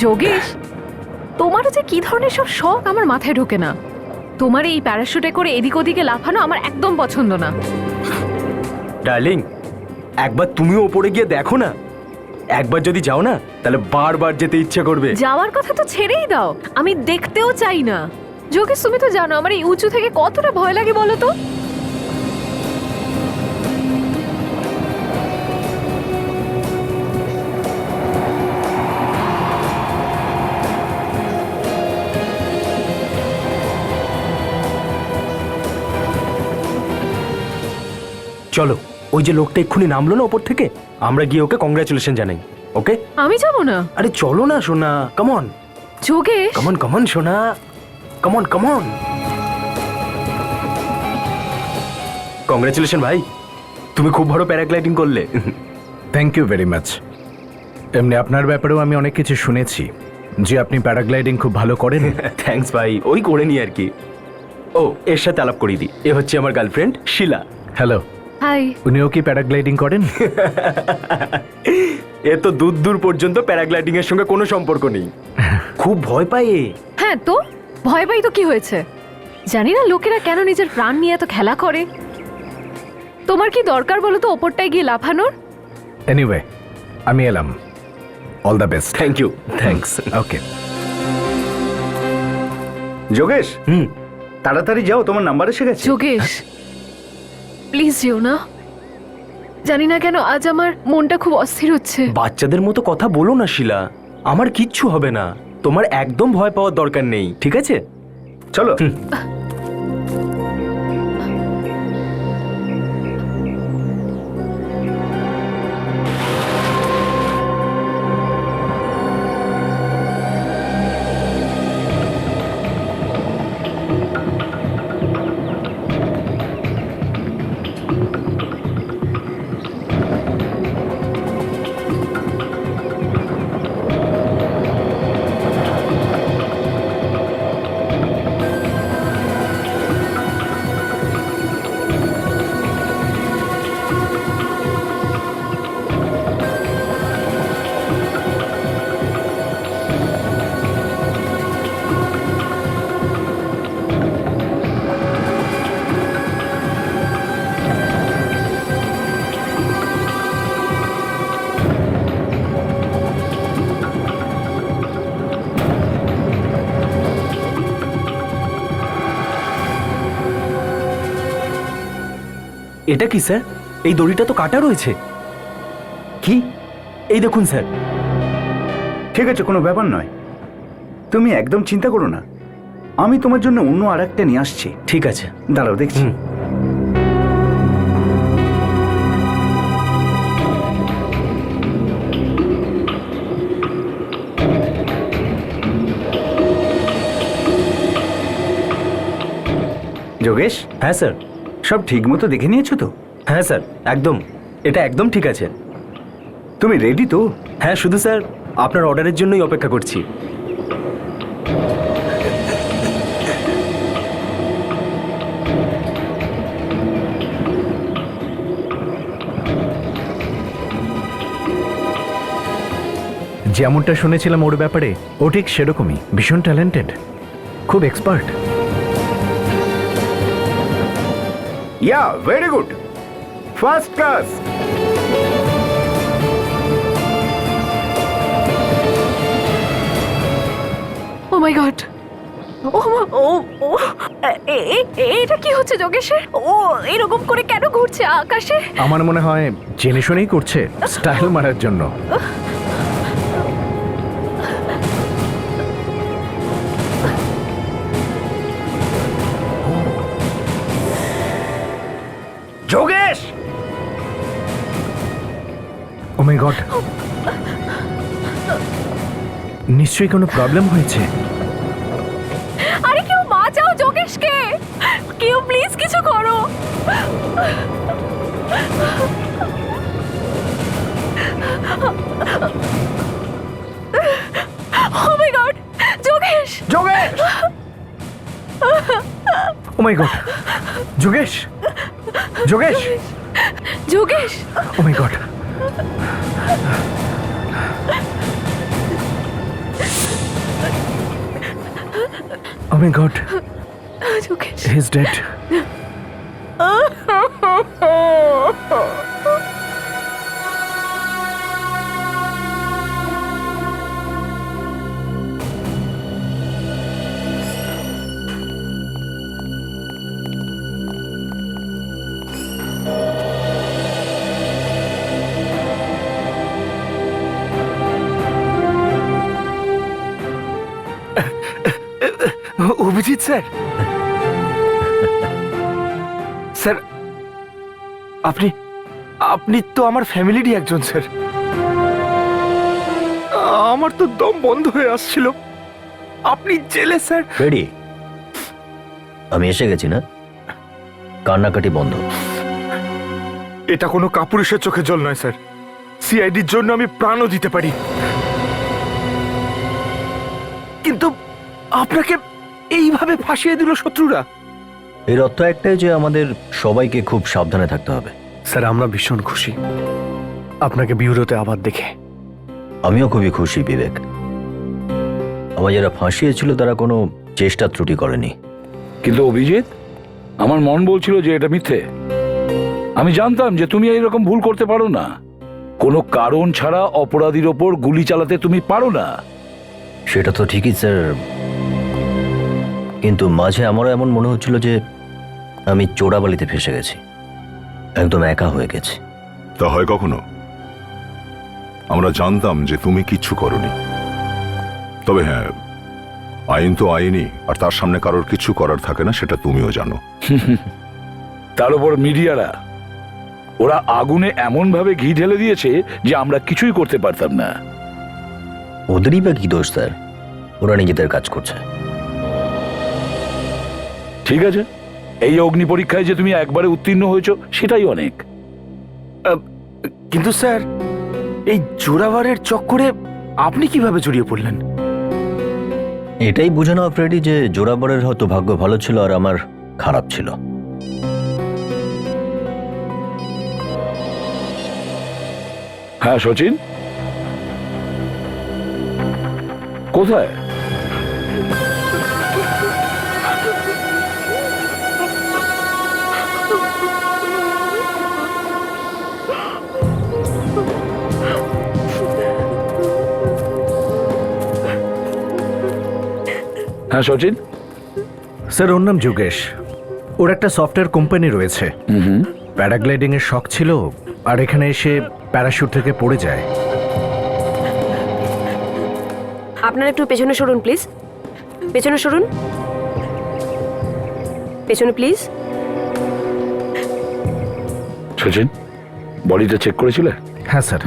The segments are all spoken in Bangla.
যোগেশ, তোমারও যে কি ধরনের সব শখ আমার মাথায় ঢোকে না। তোমার এই প্যারাশুটে করে এদিক ওদিকে লাফানো আমার একদম পছন্দ না। ডার্লিং, একবার তুমিও ওপরে গিয়ে দেখো না। একবার যদি যাও না তাহলে বারবার যেতে ইচ্ছে করবে। যাওয়ার কথা তো ছেড়েই দাও, আমি দেখতেও চাই না। যোগেশ, তুমি তো জানো আমার এই উঁচু থেকে কতটা ভয় লাগে বলো তো। চলো, ওই যে লোকটা এক্ষুনি নামলো না ওপর থেকে, আমরা গিয়ে ওকে কংগ্রাচুলেশন জানাই। ওকে? আমি যাবো না। আরে চলো না সোনা, কামন যোগেশ, কামন কামন সোনা, কামন কামন। কংগ্রাচুলেশন ভাই, তুমি খুব বড় প্যারাগ্লাইডিং করলে। Thank you very much. এমনি আপনার ব্যাপারেও আমি অনেক কিছু শুনেছি যে আপনি প্যারাগ্লাইডিং খুব ভালো করেন। থ্যাঙ্কস ভাই, ওই করে নি আর কি। ও, এর সাথে আলাপ করিয়ে দিই, এ হচ্ছে আমার গার্লফ্রেন্ড শিলা। হ্যালো। হাই। উনিও কি প্যারাগ্লাইডিং করেন? এ তো দূর দূর পর্যন্ত প্যারাগ্লাইডিং এর সঙ্গে কোনো সম্পর্ক নেই। খুব ভয় পায় এ। হ্যাঁ তো ভয় পাই তো কি হয়েছে? জানি না লোকেরা কেন নিজের প্রাণ নিয়ে এত খেলা করে। তোমার কি দরকার বলো তো ওপরটায় গিয়ে লাফানোর? এনিওয়ে, আমি এলাম। All the best. Thank you. Thanks. Okay. Yogesh, তাড়াতাড়ি যাও, তোমার নাম্বার এসে গেছে। যোগেশ, প্লিজ যেও না। জানি না কেন আজ আমার মনটা খুব অস্থির হচ্ছে। বাচ্চাদের মতো কথা বলো না শিলা, আমার কিচ্ছু হবে না। তোমার একদম ভয় পাওয়ার দরকার নেই, ঠিক আছে? চলো। এটা কি স্যার? এই দড়িটা তো কাটা রয়েছে। কি? এই দেখুন স্যার। ঠিক আছে, কোনো ব্যাপার নয়, তুমি একদম চিন্তা করো না। আমি তোমার জন্য অন্য আর একটা নিয়ে আসছি। ঠিক আছে, দাঁড়াও, দেখছি। যোগেশ, হ্যাঁ স্যার। সব ঠিক মতো দেখে নিয়েছো তো? হ্যাঁ স্যার, একদম, এটা একদম ঠিক আছে। তুমি রেডি তো? হ্যাঁ, শুধু স্যার আপনার অর্ডারের জন্যই অপেক্ষা করছি। যেমনটা শুনেছিলাম ওর ব্যাপারে, ও ঠিক সেরকমই, ভীষণ ট্যালেন্টেড, খুব এক্সপার্ট। ইয়া, ভেরি গুড, ফার্স্ট ক্লাস। ও মাই গড, এটা কি হচ্ছে যোগেশের? ও এরকম করে কেন ঘুরছে আকাশে? আমার মনে হয় জেনে শুনেই করছে, স্টাইল মারার জন্য। যোগেশ! ও মাই গড, নিশ্চয়ই কোনো প্রবলেম হয়েছে। আরে কেউ বাঁচাও যোগেশকে, কেউ প্লিজ কিছু করো। ও মাই god, Yogesh! Yogesh! O my god, Yogesh! Yogesh! Yogesh! O my god. Oh my God, Yogesh, he's dead. Abhijit sir, sir আপনি আপনি তো আমার ফ্যামিলিরই একজন স্যার। আমার তো দম বন্ধ হয়ে আসছিল, আপনি জেলে স্যার। রেডি, আমি এসে গেছি না, কান্নাকাটি বন্ধ। এটা কোনো কাপুরুষের চোখে জল নয় স্যার, সিআইডির জন্য আমি প্রাণও দিতে পারি, কিন্তু আপনাকে এইভাবে ফাঁসিয়ে দিল শত্রুরা। এর অর্থ একটাই যে আমাদের সবাইকে খুব সাবধানে থাকতে হবে। স্যার আমরা ভীষণ খুশি আপনাকে ব্যুরোতে আবার দেখে। আমিও খুবই খুশি বিবেক। আমার যারা ফাঁসিয়েছিল তারা কোনো চেষ্টা ত্রুটি করেনি। কিন্তু অভিজিৎ, আমার মন বলছিল যে এটা মিথ্যে। আমি জানতাম যে তুমি এইরকম ভুল করতে পারো না, কোনো কারণ ছাড়া অপরাধীর ওপর গুলি চালাতে তুমি পারো না। সেটা তো ঠিকই স্যার, কিন্তু মাঝে আমারও এমন মনে হচ্ছিল যে আমি চোরাবালিতে ফেসে গেছি, একদম একা হয়ে গেছি। তা হয় কখনো? আমরা জানতাম যে তুমি কিচ্ছু করনি, তবে হ্যাঁ, আইন তো আইনই, আর তার সামনে কারোর কিছু করার থাকে না, সেটা তুমিও জানো। তার উপর মিডিয়ারা, ওরা আগুনে এমন ভাবে ঘি ঢেলে দিয়েছে যে আমরা কিছুই করতে পারতাম না। ওদেরই বা কি দোষ স্যার, ওরা নিজেদের কাজ করছে। ঠিক আছে, এই অগ্নি পরীক্ষায় যে তুমি একবারে উত্তীর্ণ হয়েছো সেটাই অনেক। কিন্তু স্যার, এই জোরাবারের চক্করে আপনি কিভাবে জড়িয়ে পড়লেন? এটাই বুঝে নাও ফ্রেডি যে জোরাবরের হয়তো ভাগ্য ভালো ছিল আর আমার খারাপ ছিল। হ্যাঁ সচিন, কোথায়? হ্যাঁ সচিন। স্যার ওর নাম যোগেশ, ওর একটা সফটওয়্যার কোম্পানি রয়েছে। প্যারাগ্লাইডিং এর শখ ছিল আর এখানে এসে প্যারাশুট থেকে পড়ে যায়। আপনারা একটু পেছনে সরুন প্লিজ, পেছনে সরুন, পেছনে প্লিজ। সচিন, বডিটা চেক করেছিলে? হ্যাঁ স্যার।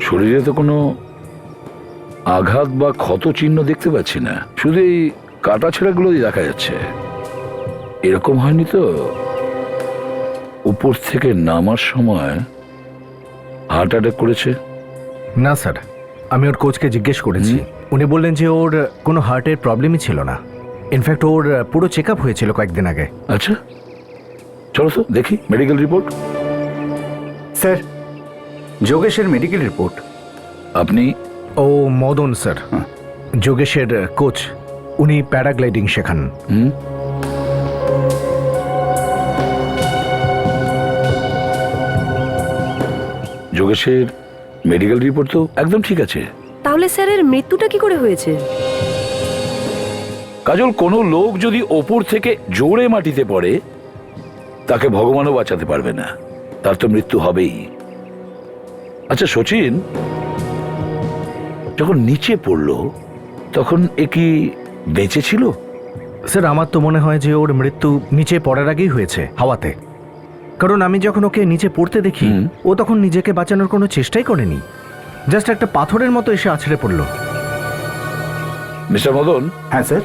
শরীরে তো কোনো আঘাত বা ক্ষত চিহ্ন দেখতে পাচ্ছি না, শুধু এই কাটা ছেঁড়াগুলোই দেখা যাচ্ছে। এরকম হয়নি তো উপর থেকে নামার সময় হার্ট অ্যাটাক করেছে? না স্যার, আমি ওর কোচকে জিজ্ঞেস করেছি, উনি বললেন যে ওর কোনো হার্টের প্রবলেমই ছিল না। ইনফ্যাক্ট ওর পুরো চেক আপ হয়েছিল কয়েকদিন আগে। আচ্ছা চলো তো দেখি মেডিকেল রিপোর্ট। স্যার, যোগেশের মেডিকেল রিপোর্ট। আপনি? ও মদন স্যার, যোগেশের কোচ, উনি প্যারাগ্লাইডিং শেখান। যোগেশের মেডিকেল রিপোর্ট তো একদম ঠিক আছে। তাহলে স্যারের মৃত্যুটা কি করে হয়েছে? কাজল, কোনো লোক যদি ওপর থেকে জোরে মাটিতে পড়ে তাকে ভগবানও বাঁচাতে পারবে না, তার তো মৃত্যু হবেই। আচ্ছা সচিন, যখন নিচে পড়লো তখন এ কি বেঁচে ছিল? স্যার আমার তো মনে হয় যে ওর মৃত্যু নিচে পড়ার আগেই হয়েছে, হাওয়াতে। কারণ আমি যখন ওকে নিচে পড়তে দেখি, ও তখন নিজেকে বাঁচানোর কোনো চেষ্টাই করেনি, জাস্ট একটা পাথরের মতো এসে আছড়ে পড়লো। মিস্টার মদন। হ্যাঁ স্যার।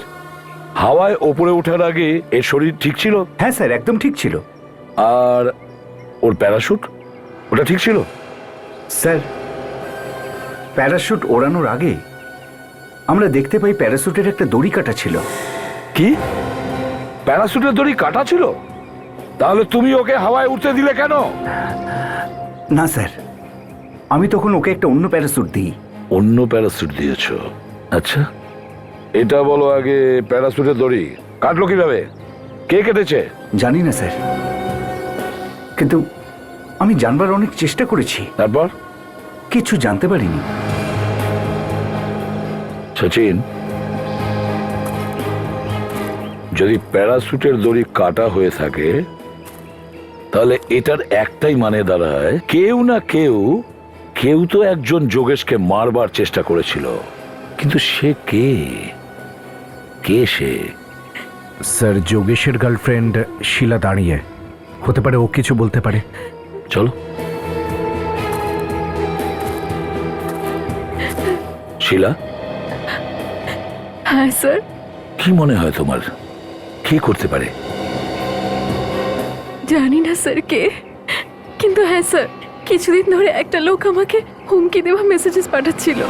হাওয়ায় ওপরে ওঠার আগে এর শরীর ঠিক ছিল? হ্যাঁ স্যার, একদম ঠিক ছিল। আর ওর প্যারাশুট, ওটা ঠিক ছিল? স্যার, প্যারাশুট ওড়ানোর আগে আমরা দেখতে পাই প্যারাসুটের একটা দড়ি কাটা ছিল। কি প্যারাসুটের দড়ি কাটা ছিল? তাহলে তুমি ওকে হাওয়ায় উঠতে দিলে কেন? না স্যার, আমি তখন ওকে একটা অন্য প্যারাসুট দিই। অন্য প্যারাসুট দিয়েছ? আচ্ছা, এটা বলো আগে, প্যারাসুটের দড়ি কাটলো কিভাবে? কে কেটেছে? জানি না স্যার, কিন্তু আমি জানবার অনেক চেষ্টা করেছি, তারপর? কিছু জানতে পারিনি। সচিন, যদি প্যারাসুটের দড়ি কাটা হয়ে থাকে তাহলে এটার একটাই মানে দাঁড়ায়, কেউ না কেউ তো একজন যোগেশকে মারবার চেষ্টা করেছিল। কিন্তু সে কে? কে সে? স্যার, যোগেশের গার্লফ্রেন্ড শিলা দাঁড়িয়ে, হতে পারে ও কিছু বলতে পারে। চলো। শিলা, হ্যাঁ স্যার। কি মনে হয় তোমার, কি করতে পারে? জানি না স্যার কে, কিন্তু হ্যাঁ স্যার, কিছুদিন ধরে একটা লোক আমাকে হুমকি দেওয়া মেসেজেস পাঠাচ্ছিল।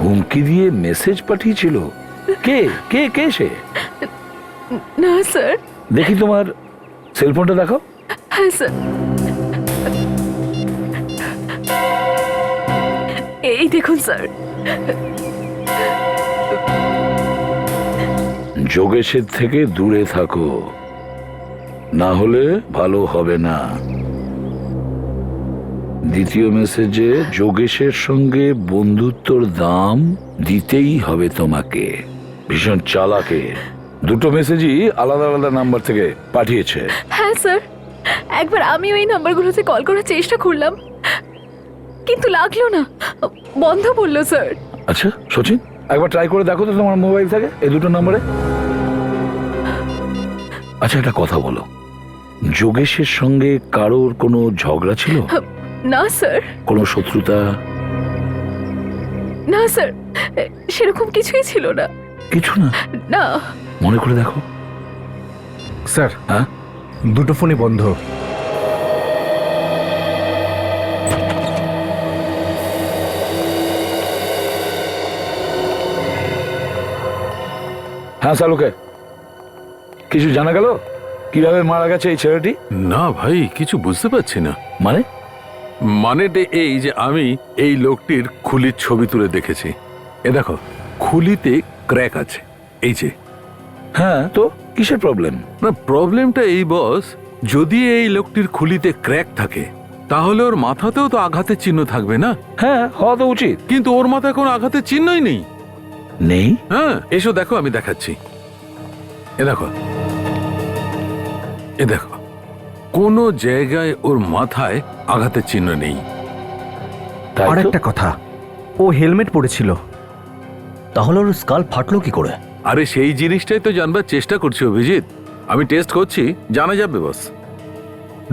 হুমকি দিয়ে মেসেজ পাঠিয়েছিল? কে কে কে সে? না স্যার। দেখি তোমার সেলফোনটা দেখাও। হ্যাঁ স্যার, এই দেখুন স্যার। যোগেশের থেকে দূরে থাকো, না হলে ভালো হবে না। দ্বিতীয় মেসেজে যোগেশের সঙ্গে বন্ধুত্বর দাম দিতেই হবে তোমাকে। ভীষণ চালাকে। দুটো মেসেজই আলাদা আলাদা নাম্বার থেকে পাঠিয়েছে। হ্যাঁ স্যার, একবার আমি ওই নাম্বারগুলোতে কল করার চেষ্টা করলাম, কিন্তু লাগলো না, বন্ধ বললো স্যার। আচ্ছা সচিন, একবার ট্রাই করে দেখো তো তোমার মোবাইল থেকে এই দুটো নম্বরে। আচ্ছা, একটা কথা বলো, যোগেশের সঙ্গে কারোর কোনো ঝগড়া ছিল? না স্যার। কোনো শত্রুতা? না স্যার, সেরকম কিছুই ছিল না। কিছু না? না। মনে করে দেখো। স্যার, হ্যাঁ, দুটো ফোনই বন্ধ। হ্যাঁ শালুকে, কিছু জানা গেল কিভাবে মারা গেছে এই ছেলেটি? না ভাই, কিছু বুঝতে পারছি না। মানে? মানেটা এই যে আমি এই লোকটির খুলির ছবি তুলে দেখেছি। এ দেখো, খুলিতে ক্র্যাক আছে, এই যে। হ্যাঁ, তো কিসের প্রবলেম? না, প্রবলেমটা এই বস, যদি এই লোকটির খুলিতে ক্র্যাক থাকে তাহলে ওর মাথাতেও তো আঘাতের চিহ্ন থাকবে না? হ্যাঁ, হওয়া তো উচিত। কিন্তু ওর মাথায় কোনো আঘাতের চিহ্নই নেই। নেই? হ্যাঁ, এসো দেখো, আমি দেখাচ্ছি। এ দেখো, এ দেখো, কোনো জায়গায় ওর মাথায় আঘাতের চিহ্ন নেই। তাই আর তো? একটা কথা, ও হেলমেট পরেছিল। তাহলে ওর স্কাল ফাটলো কি করে? আরে সেই জিনিসটাই তো জানবার চেষ্টা করছি অভিজিৎ, আমি টেস্ট করছি, জানা যাবে বস।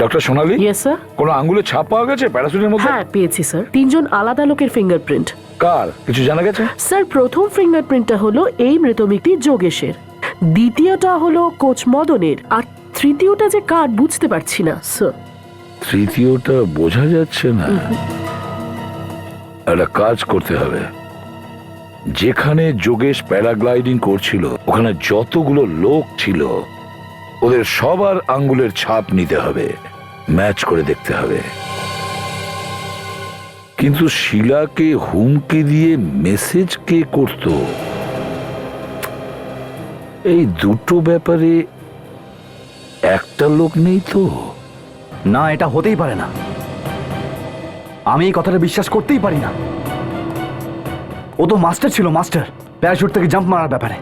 ডক্টর সোনালি, ইয়েস স্যার। কোনো আঙ্গুলের ছাপ পাওয়া গেছে প্যারাসুটের মধ্যে? হ্যাঁ পেয়েছি স্যার, 3 জন আলাদা লোকের ফিঙ্গারপ্রিন্ট। কার কিছু জানা গেছে? স্যার, প্রথম ফিঙ্গারপ্রিন্টটা হলো এই মৃত ব্যক্তি যোগেশের, দ্বিতীয়টা হলো কোচ মদনের, আর তৃতীয়টা যে কার বুঝতে পারছি না স্যার। তৃতীয়টা বোঝা যাচ্ছে না। একটা কাজ করতে হবে, যেখানে যোগেশ প্যারাগ্লাইডিং করছিল ওখানে যতগুলো লোক ছিল ওদের সবার আঙ্গুলের ছাপ নিতে হবে, ম্যাচ করে দেখতে হবে। কিন্তু শিলাকে হুমকি দিয়ে মেসেজ কে করত? এই দুটো ব্যাপারে একটা লোক নেই তো? না, এটা হতেই পারে না। আমি এই কথাটা বিশ্বাস করতেই পারি না। ও তো মাস্টার ছিল, মাস্টার প্যারাশুট থেকে জাম্প মারার ব্যাপারে।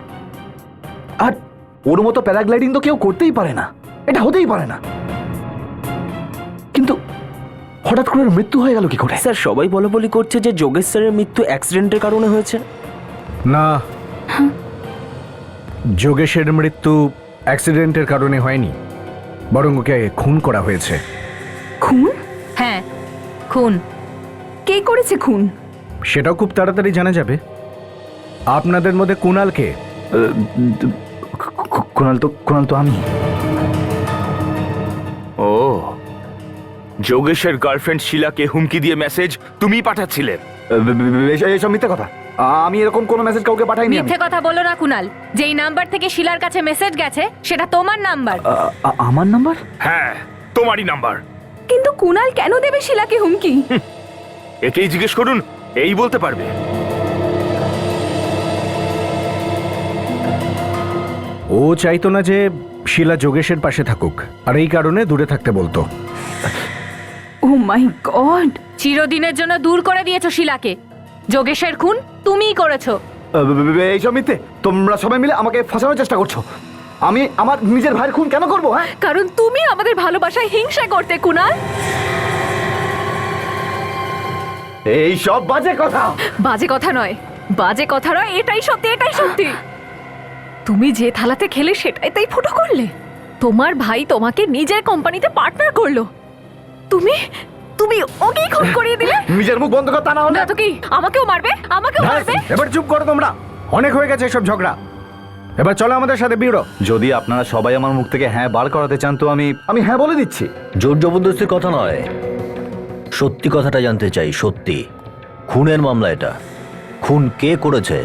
আর ওর মতো প্যারাগ্লাইডিং তো কেউ করতেই পারে না, এটা হতেই পারে না। কিন্তু হঠাৎ করে ওর মৃত্যু হয়ে গেল কি করে? স্যার, সবাই বলাবলি করছে যে যোগেশ স্যারের মৃত্যু অ্যাক্সিডেন্টের কারণে হয়েছে। না, যোগেশের মৃত্যু অ্যাক্সিডেন্টের কারণে হয়নি, বরং ওকে খুন করা হয়েছে। খুন? হ্যাঁ, খুন। কে করেছে খুন? সেটাও খুব তাড়াতাড়ি জানা যাবে। আপনাদের মধ্যে কুণাল কে? কুণাল তো আমি। ও, যোগেশের গার্লফ্রেন্ড শিলাকে হুমকি দিয়ে মেসেজ তুমিই পাঠাচ্ছিলে? এসব মিথ্যে কথা। আমি এরকম কোনো মেসেজ কাউকে পাঠাইনি আমি। মিথ্যে কথা বলো না কুনাল, যেই নাম্বার থেকে শিলার কাছে মেসেজ গেছে সেটা তোমার নাম্বার। আমার নাম্বার? হ্যাঁ, তোমারই নাম্বার। কিন্তু কুনাল কেন দেবে শিলাকে হুমকি? একেই জিজ্ঞেস করুন, এই বলতে পারবে। ও চাইতো না যে শিলা যোগেশের পাশে থাকুক, আর এই কারণে দূরে থাকতে বলতো। ও মাই গড! চিরদিনের জন্য দূর করে দিয়েছো শিলাকে। যোগেশের খুন তুমিই করেছো। এইসব মিথ্যে, তোমরা সবাই মিলে আমাকে ফাঁসানোর চেষ্টা করছো। আমি আমার নিজের ভাইয়ের খুন কেন করবো? হ্যাঁ, কারণ তুমি আমাদের ভালোবাসায় হিংসা করতে কুনাল। এই সব বাজে কথা। বাজে কথা নয়, বাজে কথা নয়, এটাই সত্যি, এটাই সত্যি। তুমি যে থালাতে খেলে সেটাই তাই ফুটো করলে। তোমার ভাই তোমাকে নিজের কোম্পানিতে পার্টনার করলো, তুমি তুমি ওকেই খুন করিয়ে দিলে। নিজের মুখ বন্ধ কর, তা না হলে না তো কি আমাকেও মারবে, আমাকেও মারবে। এবার চুপ করো তোমরা, অনেক হয়ে গেছে এসব ঝগড়া। এবার চলো আমাদের সাথে বিউরো। যদি আপনারা সবাই আমার মুখ থেকে হ্যাঁ বার করাতে চান তো আমি হ্যাঁ বলে দিচ্ছি। জোর জবরদস্তির কথা নয়, সত্যি কথাটা জানতে চাই। সত্যি খুনের মামলা এটা, খুন কে করেছে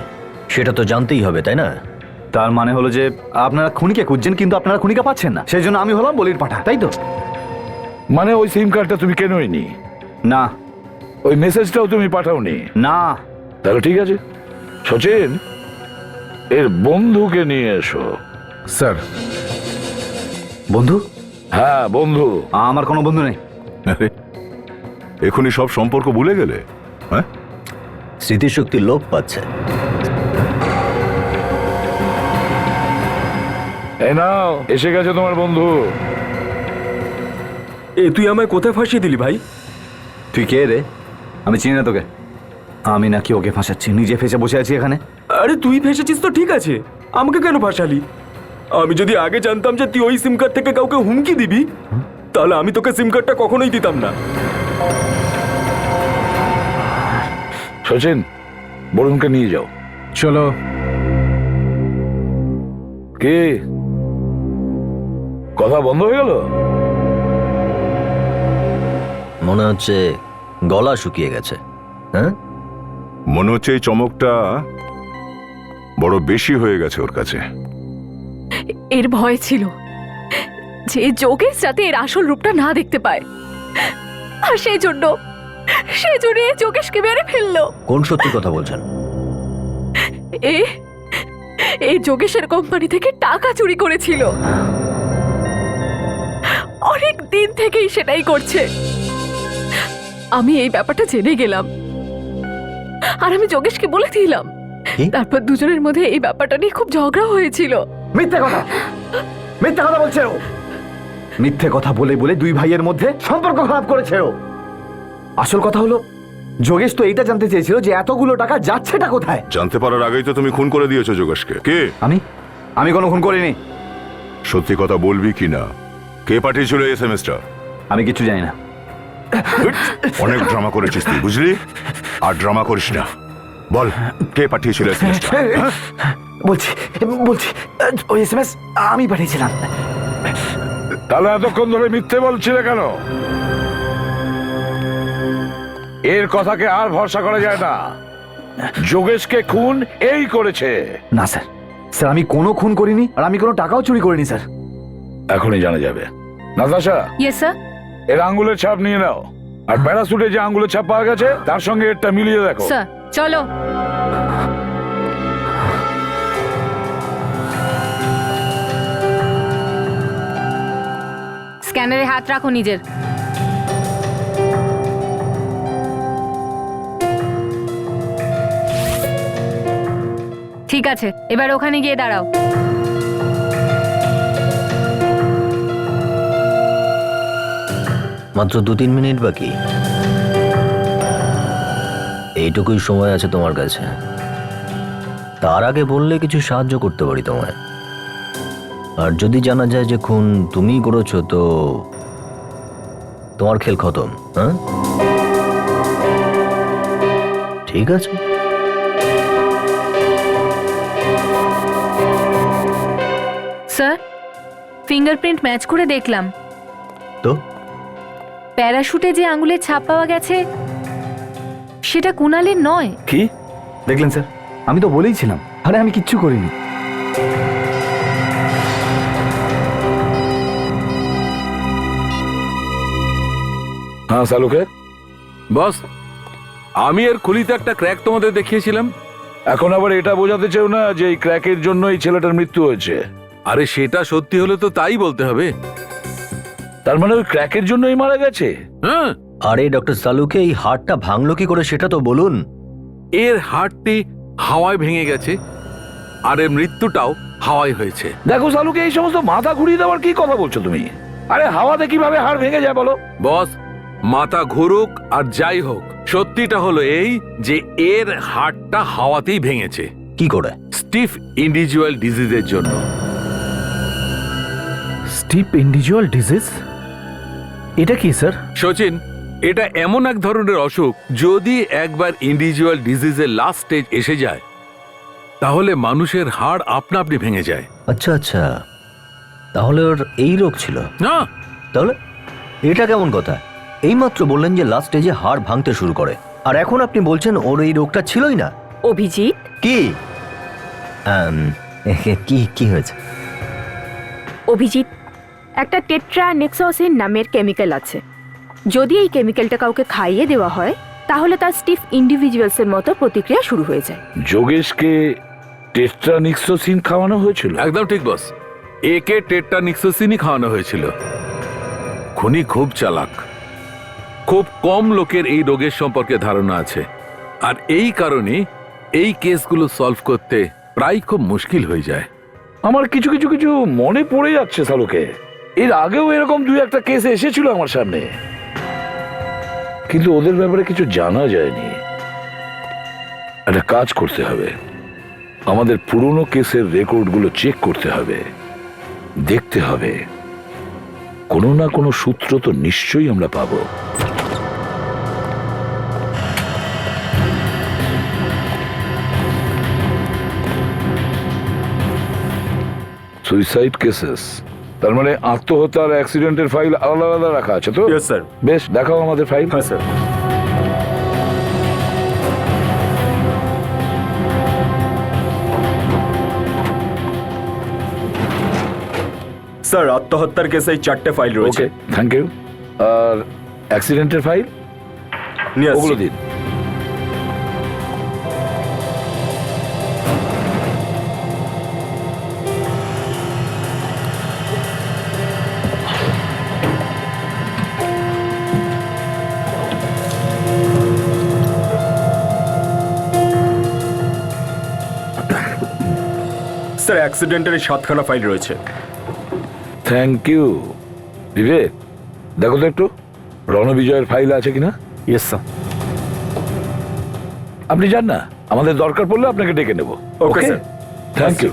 সেটা তো জানতেই হবে, তাই না? তার মানে হলো যে আপনারা খুনিকে খুঁজছেন কিন্তু আপনারা খুনিকে পাচ্ছেন না, সেই জন্য আমি হলাম বলির পাঠা, তাই তো? মানে ওই সিম কার্ডটা তুমি কেনইনি? না ওই মেসেজটাও তুমি পাঠাওনি? না। তাহলে ঠিক আছে, সচিন এর বন্ধুকে নিয়ে এসো। স্যার। বন্ধু? হ্যাঁ বন্ধু। আমার কোনো বন্ধু নেই। আরে, এখনই সব সম্পর্ক ভুলে গেলে? হ্যাঁ, স্মৃতিশক্তি লোপ পাচ্ছে। এই নাও, এসে গেছে তোমার বন্ধু। এ তুই আমায় কোথায় ফাঁসিয়ে দিলি ভাই? তুই কে রে? আমি চিনি না তোকে। আমি নাকি ওকে ফাঁসাচ্ছি? নিজে ফেসে বসে আছি এখানে। আরে তুই ফেসেছিস তো ঠিক আছে, আমাকে কেন ফাঁসালি? আমি যদি আগে জানতাম যে তুই ওই সিম কার্ড থেকে কাউকে হুমকি দিবি, তাহলে আমি তোকে সিম কার্ডটা কখনোই দিতাম না। সচিন, বরুণকে নিয়ে যাও। চলো। কে কথা বন্ধ হয়ে গেল? মনে হচ্ছে গলা শুকিয়ে গেছে। হ্যাঁ, মনে হচ্ছে এই চমকটা বড় বেশি হয়ে গেছে ওর কাছে। এর ভয় ছিল যে যোগেশ যাতে এর আসল রূপটা না দেখতে পায়, আর সেই জন্য এই যোগেশকে মেরে ফেললো। কোন সত্যি কথা বলছেন? এই যোগেশের কোম্পানি থেকে টাকা চুরি করেছিল, অনেক দিন থেকেই সেটাই করছে। আমি এই ব্যাপারটা জেনে গেলাম, আর আমি যোগেশকে বলে দিলাম। কি? তারপর দুজনের মধ্যে এই ব্যাপারটা নিয়ে খুব ঝগড়া হয়েছিল। মিথ্যে কথা, মিথ্যে কথা বলছে ও। মিথ্যে কথা বলে বলে দুই ভাইয়ের মধ্যে সম্পর্ক খারাপ করেছে ও। আসল কথা হলো যোগেশ তো এইটা জানতে চেয়েছিল যে এতগুলো টাকা যাচ্ছেটা কোথায়। জানতে পারার আগেই তো তুমি খুন করে দিয়েছো যোগেশকে। কে? আমি কোনো খুন করিনি। সত্যি কথা বলবি কি না? কে পাঠিয়েছিল এসএমএসটা? আমি কিছু জানি না। অনেক ড্রামা করেছিস তুই, বুঝলি? আর ড্রামা করিস না। বল, কে পাঠিয়েছিল এসএমএসটা? বলছি বলছি ওই এসএমএস আমি পাঠিয়েছিলাম। তাহলে এতক্ষণ ধরে মিথ্যে বলছিলে কেন? এর কথাকে আর ভরসা করা যায় না। যোগেশকে খুন এই করেছে। না স্যার, স্যার আমি কোনো খুন করিনি, আর আমি কোনো টাকাও চুরি করিনি স্যার। এখনই জানা যাবে। Natasha, yes sir. এর আঙ্গুলের ছাপ নিয়ে নাও, আর প্যারাসুটে যে আঙ্গুলের ছাপ পাওয়া গেছে তার সঙ্গে এটা মিলিয়ে দেখো। স্যার চলো। স্ক্যানারে হাত রাখো নিজের। ঠিক আছে, এবার ওখানে গিয়ে দাঁড়াও। মাত্র 2-3 মিনিট বাকি। এইটুকুই সময় আছে তোমার কাছে। তার আগে বললে কিছু সাহায্য করতে পারি তোমায়। আর যদি জানা যায় যে খুন তুমিই করেছো তো তোমার খেল খতম। হ্যাঁ, ঠিক আছে। স্যার, ফিঙ্গারপ্রিন্ট ম্যাচ করে দেখলাম তো প্যারাশুটে যে আঙুলের ছাপ পাওয়া গেছে সেটা কুণালের নয়। কি? দেখলেন স্যার, আমি তো বলেইছিলাম। আরে আমি কিচ্ছু করিনি। হ্যাঁ সালুকে, বস, আমি এর খুলিতে একটা ক্র্যাক তোমাদের দেখিয়েছিলাম। এখন আবার এটা বোঝাতে চাও না যে এই ক্র্যাকের জন্য এই ছেলেটার মৃত্যু হয়েছে? আরে সেটা সত্যি হলে তো তাই বলতে হবে। তার মানে ওই ক্র্যাকের জন্যই মারা গেছে? হ্যাঁ, আরে ডক্টর সালুকে এই হাড়টা ভাঙলো কি করে সেটা তো বলুন। এর হাড়টি হাওয়ায় ভেঙে গেছে, আর এর মৃত্যুটাও হাওয়ায় হয়েছে। দেখো সালুকে, এই সমস্ত মাথা ঘুরিয়ে দেওয়ার কি কথা বলছো তুমি? আরে হাওয়াতে কিভাবে হাড় ভেঙে যায় বলো? বস, মাথা ঘুরুক আর যাই হোক, সত্যিটা হলো এই যে এর হাড়টা হাওয়াতেই ভেঙেছে। কি করে? স্টিফ ইন্ডিভিজুয়াল ডিজিজের জন্য। Steep individual disease? এটা কি স্যার? সচিন, এটা এমন এক ধরনের অসুখ, যদি একবার ইন্ডিভিজুয়াল ডিজিজের লাস্ট স্টেজ এসে যায় তাহলে মানুষের হাড় আপনা আপনি ভেঙে যায়। আচ্ছা আচ্ছা, তাহলে ওর এই রোগ ছিল না, তাহলে? এটা কেমন কথা? এইমাত্র বললেন যে লাস্ট স্টেজে হাড় ভাঙতে শুরু করে, আর এখন আপনি বলছেন ওর এই রোগটা ছিলই না। অভিজিৎ, কি কি কি হয়েছে? অভিজিৎ, একটা টেট্রানেক্সোসিন নামের কেমিক্যাল আছে। যদি এই কেমিক্যালটা কাউকে খাইয়ে দেওয়া হয় তাহলে তার স্টিফ ইন্ডিভিজুয়ালসের মতো প্রতিক্রিয়া শুরু হয়ে যায়। যোগেশকে টেট্রানিক্সোসিন খাওয়ানো হয়েছিল? একদম ঠিক বস, একে টেট্রানিক্সোসিনই খাওয়ানো হয়েছিল। খুনি খুব চালাক, খুব কম লোকের এই রোগের সম্পর্কে ধারণা আছে, আর এই কারণে এই কেসগুলো সলভ করতে প্রায় খুব মুশকিল হয়ে যায়। আমার কিছু কিছু কিছু মনে পড়ে যাচ্ছে সালুকে। এর আগেও এরকম দুই একটা কেস এসেছিল আমার সামনে, কিন্তু ওদের ব্যাপারে কিছু জানা যায়নি। একটা কাজ করতে হবে, আমাদের পুরনো কেসের রেকর্ডগুলো চেক করতে হবে, দেখতে হবে কোনো না কোনো সূত্র তো নিশ্চয়ই আমরা পাবো। সুইসাইড কেসেস, তার মানে আত্মহত্যার অ্যাক্সিডেন্টের ফাইল আলাদা আলাদা রাখা আছে তো? Yes sir. বেশ, দেখাও আমাদের ফাইল। হ্যাঁ স্যার। স্যার, আত্মহত্যার কেসে 4টে ফাইল রয়েছে। ওকে, থ্যাংক ইউ। আর অ্যাক্সিডেন্টের ফাইল নিয়ে ওগুলো আসছি। দিন। স্যার, অ্যাক্সিডেন্টের 7খানা ফাইল রয়েছে। Thank you. বিবেক, দেখো তো একটু রণবিজয়ের ফাইল আছে কিনা। Yes sir. আপনি যান না, আমাদের দরকার পড়লে আপনাকে ডেকে নেব। Okay sir. Thank you.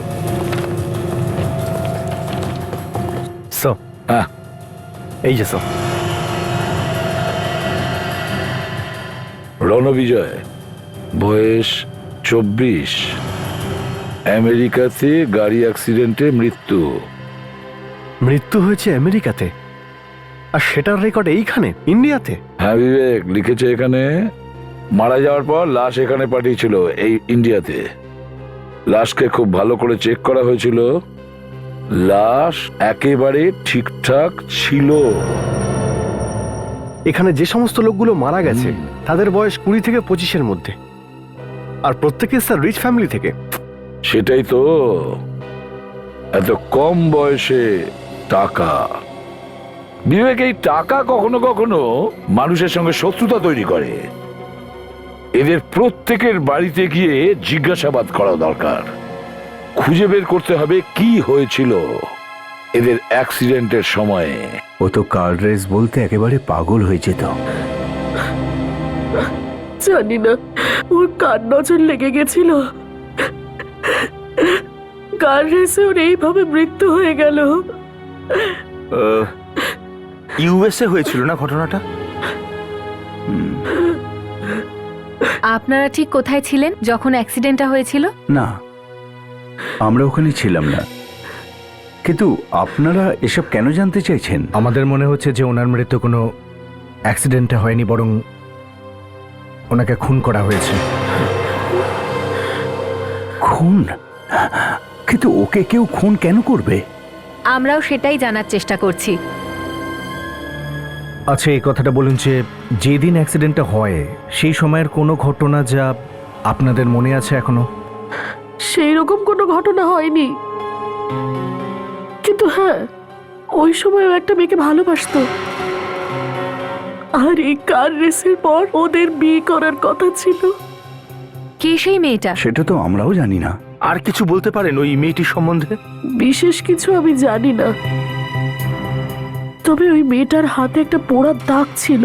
Sir, হ্যাঁ, এই যে স্যার। রণবিজয়, বয়স 24, আমেরিকাতে গাড়ি অ্যাক্সিডেন্টে মৃত্যু। মৃত্যু হয়েছে আমেরিকাতে, আর সেটার রেকর্ড এইখানে ইন্ডিয়াতে? হ্যাঁ বিবেক, লিখেছে এখানে মারা যাওয়ার পর লাশ এখানে পাঠিয়েছিল এই ইন্ডিয়াতে। লাশকে খুব ভালো করে চেক করা হয়েছিল, লাশ একেবারে ঠিকঠাক ছিল। এখানে যে সমস্ত লোকগুলো মারা গেছে তাদের বয়স 20 থেকে 25-এর মধ্যে, আর প্রত্যেকে স্যার রিচ ফ্যামিলি থেকে। সেটাই তো, এত কম বয়সে টাকা। বিবেক, এই টাকা কখনো কখনো মানুষের সঙ্গে শত্রুতা তৈরি করে। এদের প্রত্যেকের বাড়িতে গিয়ে জিজ্ঞাসাবাদ করা দরকার, খুঁজে বের করতে হবে কি হয়েছিল এদের অ্যাক্সিডেন্টের সময়ে। ও তো কার রেস বলতে একেবারে পাগল হয়ে যেত। জানি না ওর কার নজর লেগে গেছিল, কার রেসে ওর এইভাবে মৃত্যু হয়ে গেল। ইউএসএ হয়েছিল না ঘটনাটা? আপনারা ঠিক কোথায় ছিলেন যখন অ্যাক্সিডেন্টটা হয়েছিল? না, আমরা ওখানে ছিলাম না। কিন্তু আপনারা এসব কেন জানতে চাইছেন? আমাদের মনে হচ্ছে যে ওনার মৃত্যু কোনো অ্যাক্সিডেন্টে হয়নি, বরং ওনাকে খুন করা হয়েছে। খুন? কিন্তু ওকে কেউ খুন কেন করবে? আমরাও সেটাই জানার চেষ্টা করছি। আচ্ছা, এই কথাটা বলুন যে যেদিন অ্যাক্সিডেন্টটা হয় সেই সময়ের কোনো ঘটনা যা আপনাদের মনে আছে এখনো? সেই রকম কোনো ঘটনা হয়নি, কিন্তু হ্যাঁ, ওই সময় ও একটা মেয়েকে ভালোবাসতো, আর এই কার রেসের পর ওদের বিয়ে করার কথা ছিল। কে সেই মেয়েটা? সেটা তো আমরাও জানি না। আর কিছু বলতে পারেন ওই মেয়েটির সম্বন্ধে? বিশেষ কিছু আমি জানি না, তবে ওই মেয়েটার হাতে একটা পোড়ার দাগ ছিল,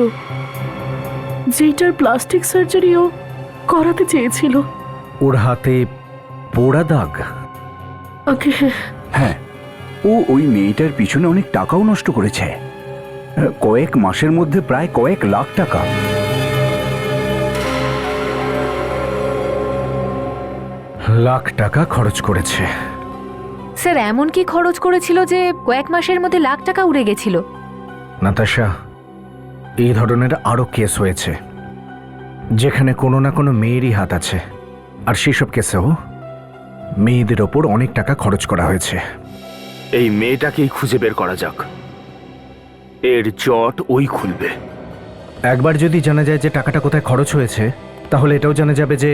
যেটার প্লাস্টিক সার্জারিও করাতে চেয়েছিল। ওর হাতে পোড়া দাগ? ওকে, হ্যাঁ, ও ওই মেয়েটার পিছনে অনেক টাকাও নষ্ট করেছে। কয়েক মাসের মধ্যে প্রায় কয়েক লাখ টাকা। লাখ টাকা খরচ করেছে? স্যার, এমন কি খরচ করেছিল যে কয়েক মাসের মধ্যে লাখ টাকা উড়ে গেছিল? নাতাশা, এই ধরনের আরো কেস হয়েছে যেখানে কোনো না কোনো মেয়েরই হাত আছে, আর সেসব কেসেও মেয়েদের ওপর অনেক টাকা খরচ করা হয়েছে। এই মেয়েটাকেই খুঁজে বের করা যাক, এর জট ওই খুলবে। একবার যদি জানা যায় যে টাকাটা কোথায় খরচ হয়েছে, তাহলে এটাও জানা যাবে যে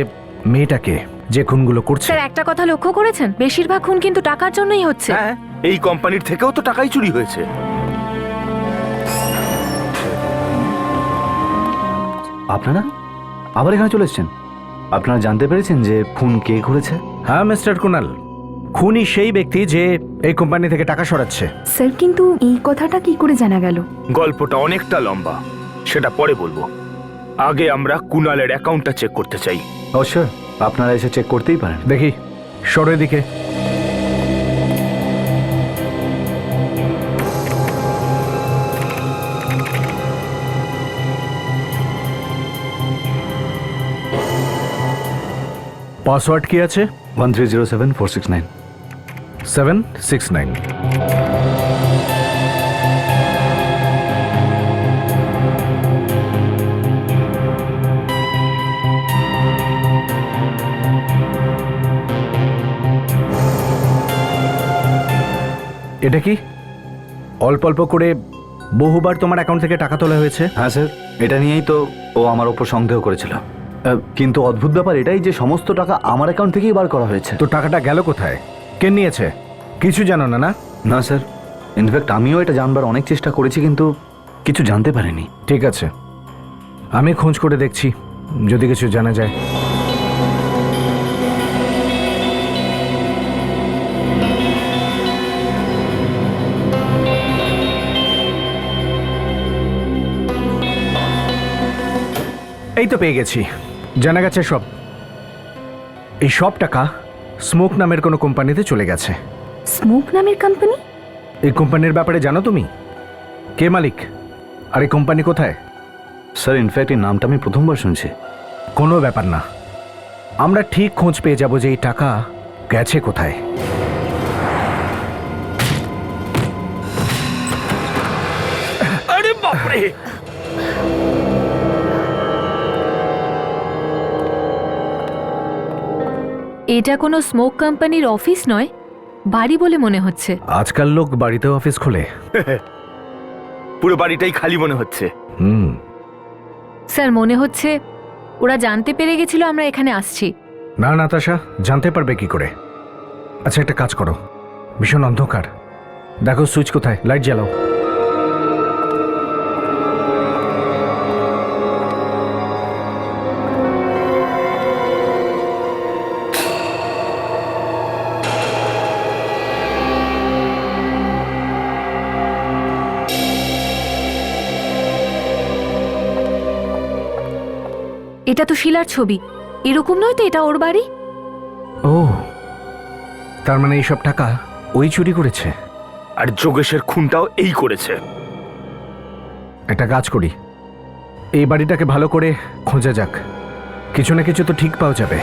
মেয়েটাকে যে খুনগুলো করছে। স্যার, একটা কথা লক্ষ্য করেছেন, বেশিরভাগ খুন কিন্তু টাকার জন্যই হচ্ছে। হ্যাঁ, এই কোম্পানির থেকেও তো টাকাই চুরি হয়েছে। আপনারা আবার এখানে চলে এসেছেন? আপনারা জানতে পেরেছেন যে খুন কে করেছে? হ্যাঁ মিস্টার কুনাল, খুনি সেই ব্যক্তি যে এই কোম্পানি থেকে টাকা সরাচ্ছে। স্যার, কিন্তু এই কথাটা কি করে জানা গেল? গল্পটা অনেকটা লম্বা, সেটা পরে বলবো। আগে আমরা কুনালের অ্যাকাউন্টটা চেক করতে চাই। অবশ্যই, আপনারা এসে চেক করতেই পারেন। দেখি, সরো এদিকে। পাসওয়ার্ড কি আছে? 1307469। 769। এটা কি অল্প অল্প করে বহুবার তোমার অ্যাকাউন্ট থেকে টাকা তোলা হয়েছে? হ্যাঁ স্যার, এটা নিয়েই তো ও আমার ওপর সন্দেহ করেছিল। কিন্তু অদ্ভুত ব্যাপার এটাই যে সমস্ত টাকা আমার অ্যাকাউন্ট থেকেই বার করা হয়েছে। তো টাকাটা গেল কোথায়? কে নিয়েছে? কিছু জানো না? না না স্যার, ইনফ্যাক্ট আমিও এটা জানবার অনেক চেষ্টা করেছি, কিন্তু কিছু জানতে পারিনি। ঠিক আছে, আমি খোঁজ করে দেখছি, যদি কিছু জানা যায়। এই তো পেয়ে গেছি, জানা গেছে সব। এই সব টাকা স্মোক নামের কোনো কোম্পানিতে চলে গেছে। স্মোক নামের কোম্পানি? এই কোম্পানির ব্যাপারে জানো তুমি? কে মালিক আর এই কোম্পানি কোথায়? স্যার, ইনফ্যাক্ট এই নামটা আমি প্রথমবার শুনছি। কোনো ব্যাপার না, আমরা ঠিক খোঁজ পেয়ে যাব যে এই টাকা গেছে কোথায়। আরে বাপরে! এটা কোনো স্মোক কোম্পানির অফিস নয়, বাড়ি বলে মনে হচ্ছে। আজকাল লোক বাড়িতেও অফিস খোলে। পুরো বাড়িটাই খালি মনে হচ্ছে। স্যার, মনে হচ্ছে ওরা জানতে পেরে গেছিল আমরা এখানে আসছি। না নাতাশা, জানতে পারবে কি করে? আচ্ছা, একটা কাজ করো, ভীষণ অন্ধকার, দেখো সুইচ কোথায়, লাইট জ্বালাও। এটা তো শিলার ছবি, এরকম নয় তো এটা ওর বাড়ি? ও, তার মানে এইসব টাকা ওই চুরি করেছে। আর যোগেশের খুনটাও এই করেছে। একটা কাজ করি, এই বাড়িটাকে ভালো করে খোঁজা যাক, কিছু না কিছু তো ঠিক পাওয়া যাবে।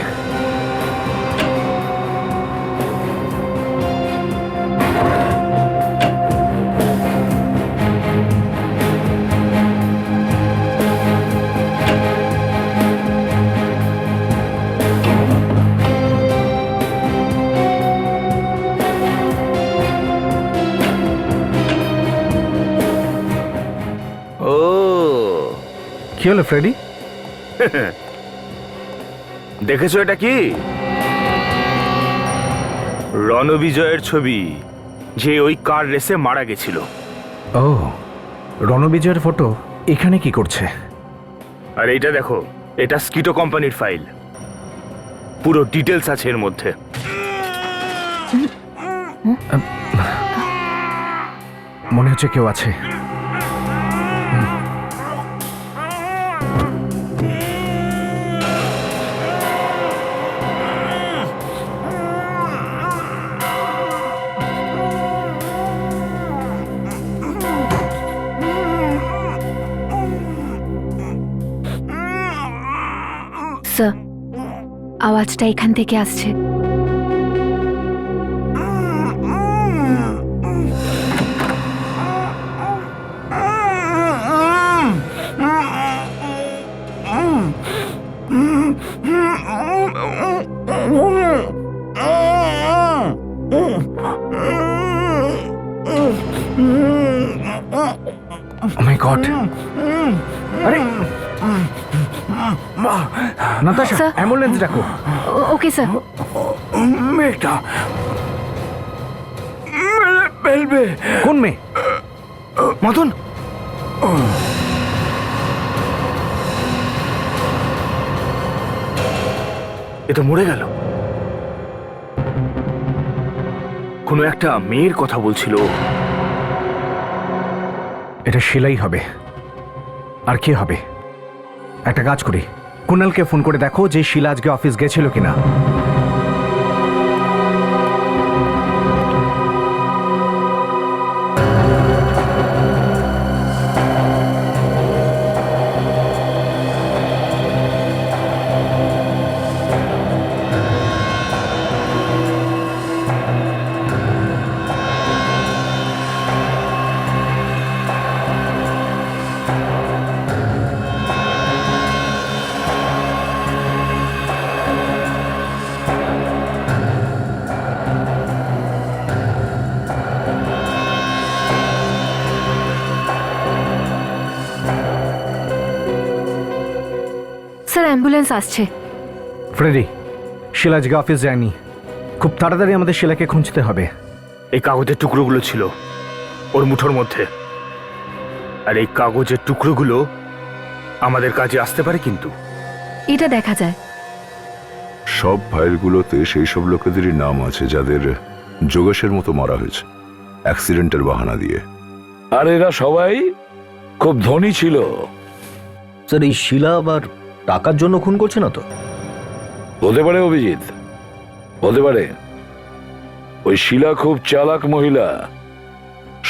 কি হলো ফ্রেডি? দেখেছো এটা কি? রণবিজয়ের ছবি, যে ওই কার রেসে মারা গেছিল। ও, রণবিজয়ের ফটো এখানে কি করছে? আর এইটা দেখো, এটা স্কিটো কোম্পানির ফাইল, পুরো ডিটেলস আছে এর মধ্যে। মনে হচ্ছে কেউ আছে। স্যার, আওয়াজটা এখান থেকে আসছে। Oh my God! আরে নাতাশা, স্যার। অ্যাম্বুলেন্স ডাকো। Okay sir. মেয়েটা মেরে ফেলবে। কোন মেয়ে? মদন, এ তো মরে গেল। কোনো একটা মেয়ের কথা বলছিল। এটা শিলাই হবে। আর কে হবে? একটা কাজ করি, কুণালকে ফোন করে দেখো যে শিলা আজকে অফিস গেছিল কিনা। স্যার, অ্যাম্বুলেন্স আসছে। ফ্রেডি, শিলা আজকে অফিস যায়নি। খুব তাড়াতাড়ি আমাদের শিলাকে খুঁজতে হবে। এই কাগজের টুকরোগুলো ছিল ওর মুঠোর মধ্যে, আর এই কাগজের টুকরোগুলো আমাদের কাজে আসতে পারে। কিন্তু এটা দেখা যায়। সব ফাইলগুলোতে সেই সব লোকেদেরই নাম আছে যাদের যোগেশের মতো মারা হয়েছে অ্যাক্সিডেন্টের বাহানা দিয়ে। আর এরা সবাই খুব ধনী ছিল। স্যার, এই শিলা আবার টাকার জন্য খুন করছে না তো? হতে পারে অভিজিৎ, হতে পারে। ওই শিলা খুব চালাক মহিলা,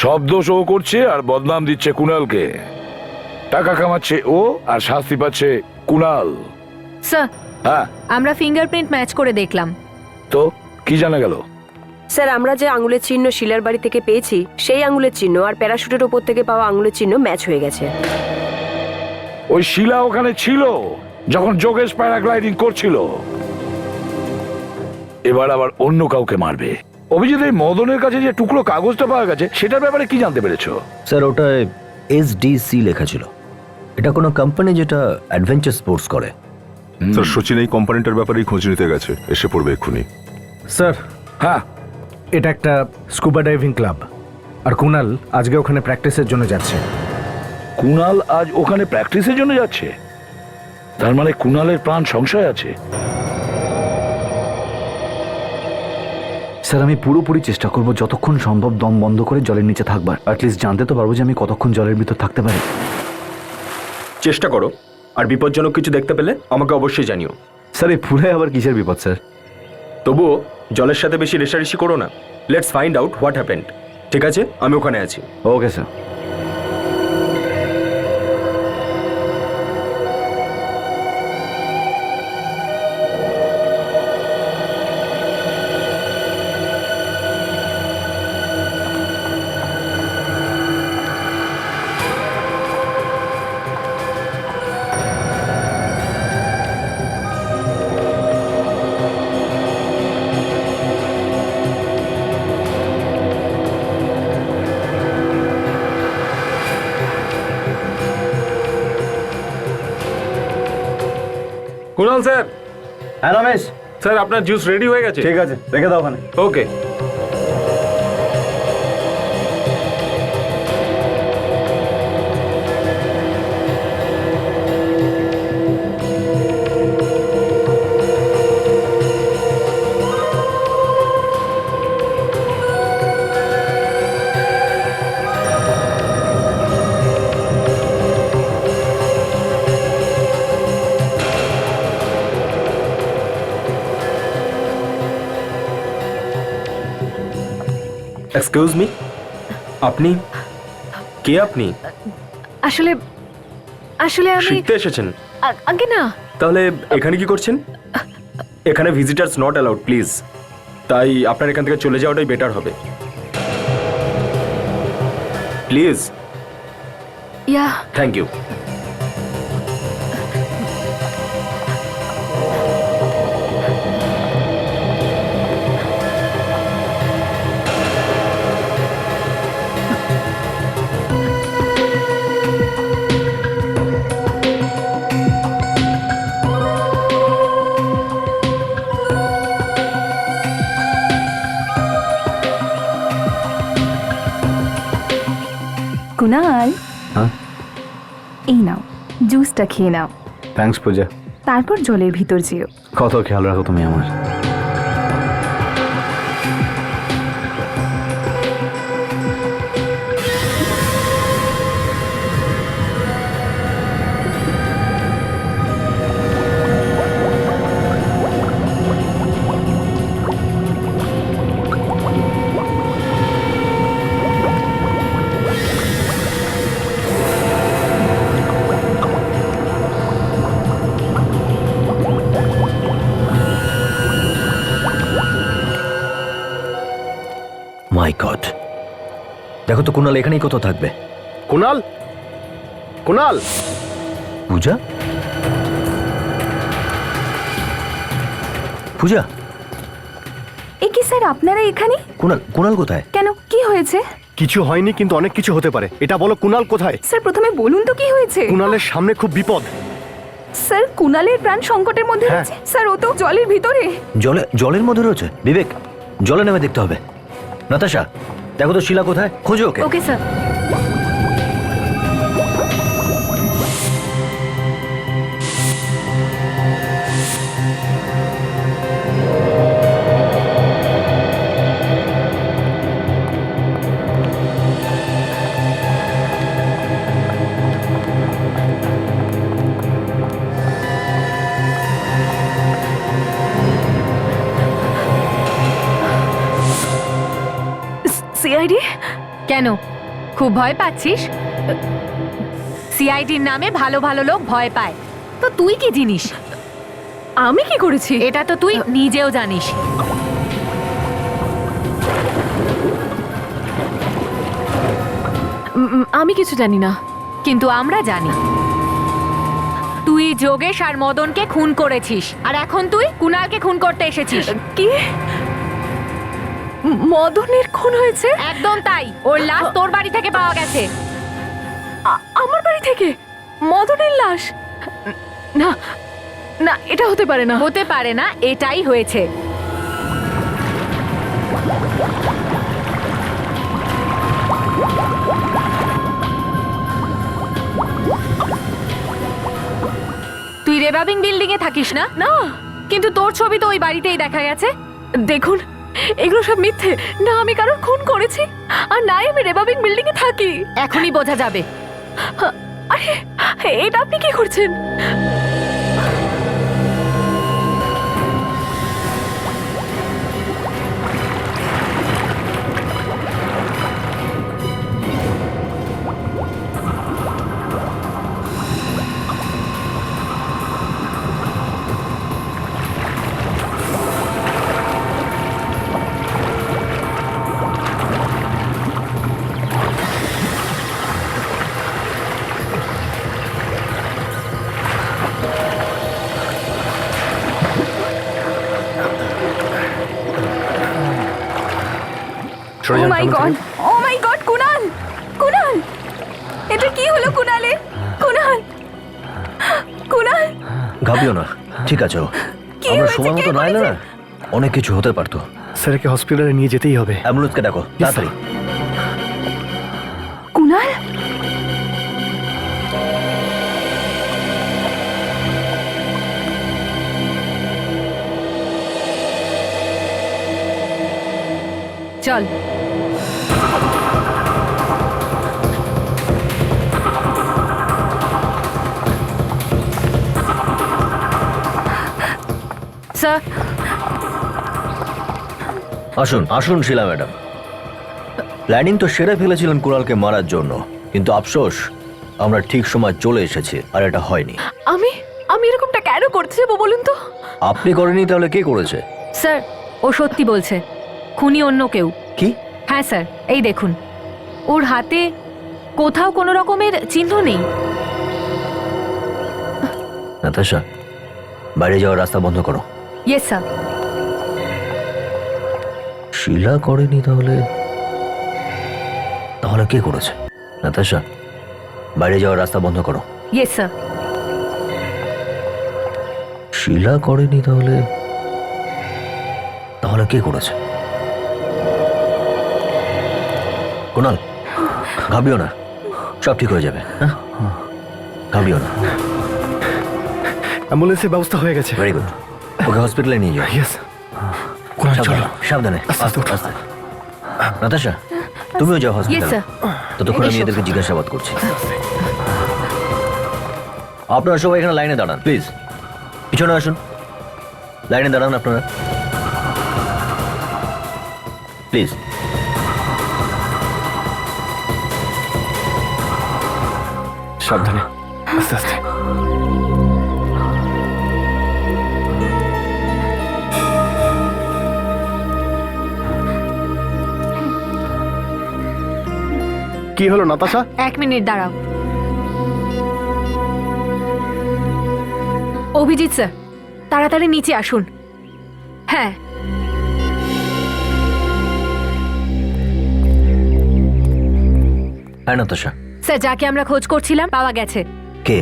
সব দোষ ও করছে আর বদনাম দিচ্ছে কুণালকে। টাকা কামাচ্ছে ও আর শাস্তি পাচ্ছে কুণাল। স্যার, হ্যাঁ, আমরা ফিঙ্গারপ্রিন্ট ম্যাচ করে দেখলাম। তো কি জানা গেল? স্যার, আমরা যে আঙুলের চিহ্ন শিলার বাড়ি থেকে পেয়েছি সেই আঙুলের চিহ্ন আর প্যারাশুটের ওপর থেকে পাওয়া আঙুলের চিহ্ন ম্যাচ হয়ে গেছে। ওই শিলা ওখানে ছিল যখন যোগেশ প্যারাগ্লাইডিং করছিল। এবার আবার অন্য কাউকে মারবে। অভিজিৎ, এই মদনের কাছে যে টুকরো কাগজটা পাওয়া গেছে সেটার ব্যাপারে কি জানতে পেরেছো? স্যার, ওটায় SDC লেখা ছিল। এটা কোনো কোম্পানি যেটা অ্যাডভেঞ্চার স্পোর্টস করে। স্যার, সচিন এই কোম্পানিটার ব্যাপারেই খোঁজ নিতে গেছে, এসে পড়বে এক্ষুনি। স্যার, হ্যাঁ, এটা একটা স্কুবা ডাইভিং ক্লাব, আর কুণাল আজকে ওখানে প্র্যাকটিসের জন্য যাচ্ছে। কুণাল আজ ওখানে প্র্যাকটিসের জন্য যাচ্ছে? তার মানে কুণালের প্রাণ সংশয় আছে। স্যার, আমি পুরোপুরি চেষ্টা করব যতক্ষণ সম্ভব দম বন্ধ করে জলের নিচে থাকবার। অ্যাটলিস্ট জানতে তো পারবো যে আমি কতক্ষণ জলের ভিতর থাকতে পারি। চেষ্টা করো, আর বিপজ্জনক কিছু দেখতে পেলে আমাকে অবশ্যই জানিও। স্যার, এই ফুলে আবার কিসের বিপদ স্যার? তবুও জলের সাথে বেশি রেষারেষি করো না। Let's find out what happened. ঠিক আছে, আমি ওখানে আছি। Okay sir. কুণাল স্যার, হ্যাঁ রমেশ, স্যার আপনার জুস রেডি হয়ে গেছে। ঠিক আছে, রেখে দাও ওখানে। ওকে। এক্সকিউজ মি, আপনি কে? আপনি আসলে আসলে আমি শিখতে এসেছেন? আগে না। তাহলে এখানে কি করছেন? এখানে ভিজিটার্স নট অ্যালাউড প্লিজ। তাই আপনার এখান থেকে চলে যাওয়াটাই বেটার হবে please. Yeah thank you. Kunal, হ্যাঁ, এই নাও জুসটা খেয়ে নাও, থ্যাঙ্কস পূজা। তারপর জলের ভিতর যেও। কত খেয়াল রাখো তুমি আমার। মাই গড, দেখো তো কুণাল এখানেই কোথাও থাকবে। কুণাল, কুণাল, পূজা, পূজা, এ কি স্যার আপনারা এখানে? কুণাল, কুণাল কোথায়? কেন, কি হয়েছে? কিছু হয়নি, কিন্তু অনেক কিছু হতে পারে। এটা বলো, কুণাল কোথায়? স্যার প্রথমে বলুন তো কি হয়েছে। কুণালের সামনে খুব বিপদ। স্যার কুনালের প্রাণ সংকটের মধ্যে হ্যাঁ। আছে স্যার, ও তো জলের ভিতরে। জলের মধ্যে রয়েছে? বিবেক, জলে নেমে দেখতে হবে। নাতাশা, দেখো তো শিলা কোথায়, খোঁজো ওকে। Okay sir. সিআইডি? কেন, খুব ভয় পাচ্ছিস? সিআইডির নামে ভালো ভালো লোক ভয় পায়, তো তুই কি জিনিস? আমি কি করেছি এটা তো তুই নিজেও জানিস। আমি কিছু জানি না, কিন্তু আমরা জানি তুই যোগেশ আর মদনকে খুন করেছিস, আর এখন তুই কুণালকে খুন করতে এসেছিস। কি? মদনের খুন হয়েছে? একদম তাই, ওর লাশ তোর বাড়ি থেকে পাওয়া গেছে। আমার বাড়ি থেকে মদনের লাশ? না না, এটা হতে পারে না। হতে পারে না, এটাই হয়েছে। তুই রেভাবিং বিল্ডিং এ থাকিস না? না, কিন্তু তোর ছবি তো ওই বাড়িতেই দেখা গেছে। দেখুন, এগুলো সব মিথ্যে। না আমি কারোর খুন করেছি, আর না আমি রেভাবিং বিল্ডিং এ থাকি। এখনই বোঝা যাবে। আরে এটা আপনি কি করছেন? সরে ও যান মাই সামনে গড, থেকে। ও মাই গড, কুনাল, কুনাল, এটা কি হলো কুনালে? কুনাল, কুনাল। ঘাবড়িও না, ঠিক আছে ও। আমরা সময় মতো না এলে না অনেক কিছু হতে পারতো। স্যারকে হসপিটালে নিয়ে যেতেই হবে। অ্যাম্বুলেন্সকে ডাকো তাড়াতাড়ি। কুনাল, চল। স্যার, আসুন আসুন শিলা ম্যাডাম। প্ল্যানিং তো সেরে ফেলেছিলেন কুণালকে মারার জন্য, কিন্তু আফসোস আমরা ঠিক সময় চলে এসেছি আর এটা হয়নি। আমি আমি এরকমটা কেন করতে যাবো বলুন তো? আপনি করেনি তাহলে কে করেছে? স্যার, ও সত্যি বলছে, খুনি অন্য কেউ। কি? হ্যাঁ স্যার, এই দেখুন, ওর হাতে কোথাও কোনো রকমের চিহ্ন নেই। নাতাশা, বাইরে যাওয়ার রাস্তা বন্ধ করো। Yes sir. শিলা করেনি তাহলে তাহলে কে করেছে? নাতাশা, বাইরে যাওয়ার রাস্তা বন্ধ করো। Yes sir. শিলা করেনি তাহলে তাহলে কে করেছে? কুণাল, ঘাবিও না, সব ঠিক হয়ে যাবে। হ্যাঁ, ঘাবিও না। অ্যাম্বুলেন্সের ব্যবস্থা হয়ে গেছে। ভেরি গুড, ওকে হসপিটালে নিয়ে যাও। ইয়েস। সাবধানে, সাবধানে, আস্তে আস্তে। নাতাশা, তুমিও যাও ইয়েস হসপিটালে। স্যার। ততক্ষণ আমি এদেরকে জিজ্ঞাসাবাদ করছি। আপনারা সবাই এখানে লাইনে দাঁড়ান প্লিজ। পিছনে আসুন, লাইনে দাঁড়ান আপনারা প্লিজ। সাবধানে, আস্তে আস্তে। কি হলো নাতাশা? 1 মিনিট দাঁড়াও। অভিজিৎ স্যার, তাড়াতাড়ি নিচে আসুন। হ্যাঁ, হ্যাঁ নাতাশা। স্যার, যাকে আমরা খোঁজ করছিলাম পাওয়া গেছে। কে?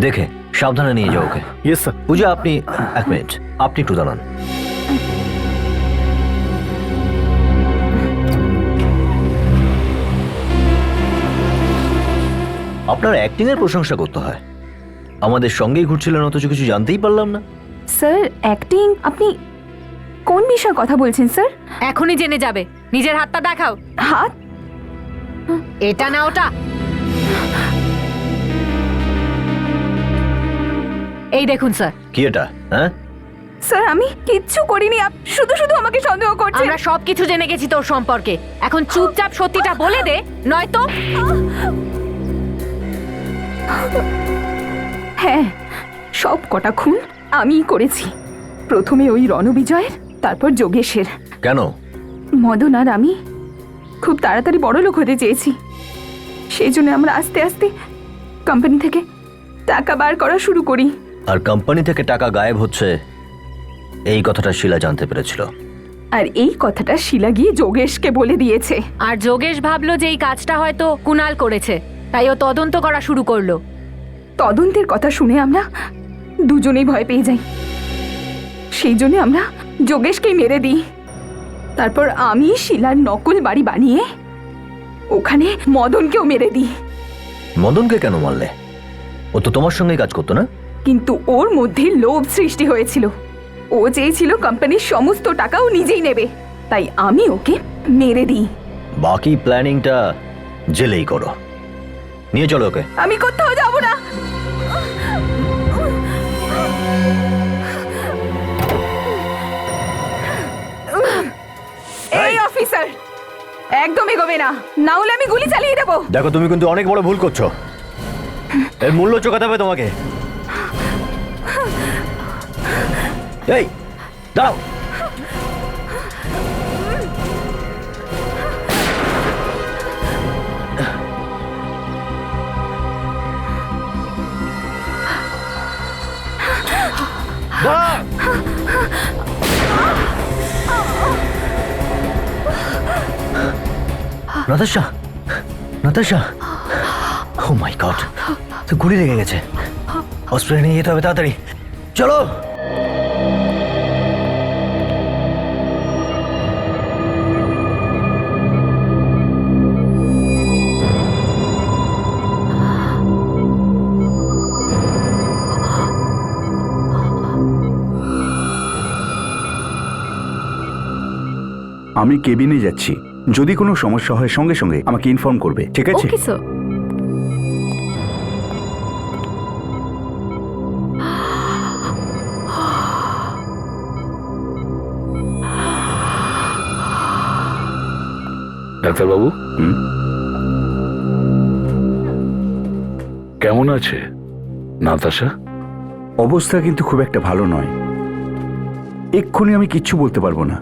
দেখে সাবধানে নিয়ে যাও ওকে। Yes sir. পূজা, আপনি 1 মিনিট, আপনি একটু দাঁড়ান। আপনার অ্যাক্টিং এর প্রশংসা করতে হয়। আমাদের সঙ্গেই ঘুরছিলেন অথচ কিছু জানতেই পারলাম না। Sir acting? আপনি কোন বিষয়ে কথা বলছেন স্যার? এখনই জেনে যাবে। নিজের হাতটা দেখাও। হাত? এটা না ওটা। এই দেখুন স্যার। কি এটা? হ্যাঁ, স্যার আমি কিচ্ছু করিনি, শুধু শুধু আমাকে সন্দেহ করছেন। আমরা সবকিছু জেনে গেছি তোর সম্পর্কে। এখন চুপচাপ সত্যিটা বলে দে, নয়তো। হ্যাঁ, সব কটা খুন আমিই করেছি। প্রথমে ওই রণবিজয়ের, তারপর যোগেশের। কেন? মদন আর আমি খুব তাড়াতাড়ি বড়লোক হতে চেয়েছি। সেই জন্য আমরা আস্তে আস্তে কোম্পানি থেকে টাকা বার করা শুরু করি। আর কোম্পানি থেকে টাকা গায়েব হচ্ছে এই কথাটা শিলা জানতে পেরেছিল। আর এই কথাটা শিলা গিয়ে যোগেশকে বলে দিয়েছে। আর যোগেশ ভাবলো যে এই কাজটা হয়তো কুণাল করেছে, তাই ও তদন্ত করা শুরু করলো। তদন্তের কথা শুনে আমরা দুজনেই ভয় পেয়ে যাই। সেই জন্য আমরা যোগেশকেই মেরে দিই। তারপর আমি শিলার নকল বাড়ি বানিয়ে ওখানে মদনকেও মেরে দিই। মদনকে কেন মারলে? ও তো তোমার সঙ্গেই কাজ করতো না? কিন্তু ওর মধ্যে লোভ সৃষ্টি হয়েছিল। ও চেয়েছিল কোম্পানির সমস্ত টাকাও নিজেই নেবে, তাই আমি ওকে মেরে দিই। বাকি প্ল্যানিংটা জেলেই করো। নিয়ে চলো ওকে। আমি কোথাও যাব না। এই অফিসার, একদম এগোবে না, না হলে আমি গুলি চালিয়ে দেবো। দেখো, তুমি কিন্তু অনেক বড় ভুল করছো। এর মূল্য চোকাতে হবে তোমাকে। এই দাঁড়াও। নাতাশা, নাতাশা, ও মাই গড, তো গুলি লেগে গেছে। হসপিটালে নিয়ে যেতে হবে তাড়াতাড়ি, চলো। আমি কেবিনে যাচ্ছি, যদি কোনো সমস্যা হয় সঙ্গে সঙ্গে আমাকে ইনফর্ম করবে, ঠিক আছে? Okay sir. ডাক্তারবাবু, কেমন আছে নাতাশা? অবস্থা কিন্তু খুব একটা ভালো নয়, এক্ষুনি আমি কিচ্ছু বলতে পারবো না।